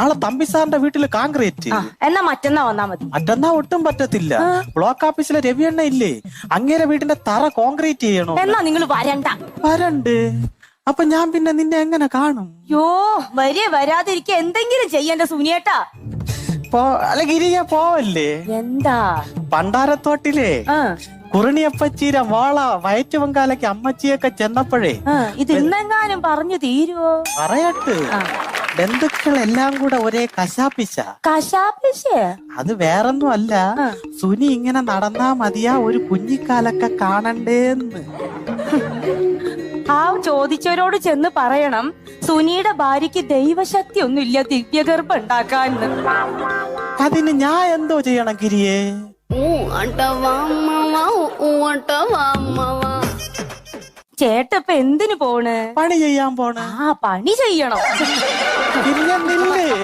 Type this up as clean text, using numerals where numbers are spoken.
ആളെ തമ്പി സാറിന്റെ വീട്ടില് കോൺക്രീറ്റ്. എന്നാ മറ്റന്നാ വന്നാ മതി. മറ്റന്നാ ഒട്ടും പറ്റത്തില്ല. ബ്ലോക്ക് ഓഫീസിലെ രവിയണ്ണ ഇല്ലേ, അങ്ങേരെ വീടിന്റെ തറ കോൺക്രീറ്റ് ചെയ്യണോ. എന്നാ നിങ്ങൾ വരണ്ട. വരണ്ട്. അപ്പൊ ഞാൻ പിന്നെ നിന്നെ എങ്ങനെ കാണും? യോ വരാതിരിക്ക എന്തെങ്കിലും ചെയ്യണ്ട സുനിയേട്ടാ. അല്ല ഗിരിയ പോവല്ലേ? എന്താ? പണ്ടാരത്തോട്ടിലെ കുറിണിയപ്പച്ചീര വാള വയറ്റു പൊങ്കാലയ്ക്ക് അമ്മച്ചിയൊക്കെ ചെന്നപ്പോഴേ ഇത് ഇന്നെങ്ങാനും പറഞ്ഞു തീരുവോ? പറയട്ട്, ബന്ധുക്കളെല്ലാം കൂടെ ഒരേ കശാപ്പിശ. അത് വേറൊന്നും അല്ല, സുനി ഇങ്ങനെ നടന്നാ മതിയാ ഒരു കുഞ്ഞിക്കാലൊക്കെ കാണണ്ടേന്ന്. ആ ചോദിച്ചവരോട് ചെന്ന് പറയണം സുനിയുടെ ഭാര്യക്ക് ദൈവശക്തി ഒന്നുമില്ല ദിവ്യഗർഭം ഉണ്ടാക്കാന്ന്. അതിന് ഞാൻ എന്തോ ചെയ്യണം ഗിരിയേ? ചേട്ടപ്പ എന്തിനു പോണ്? പണി ചെയ്യാൻ പോണ്. പണി ചെയ്യണം.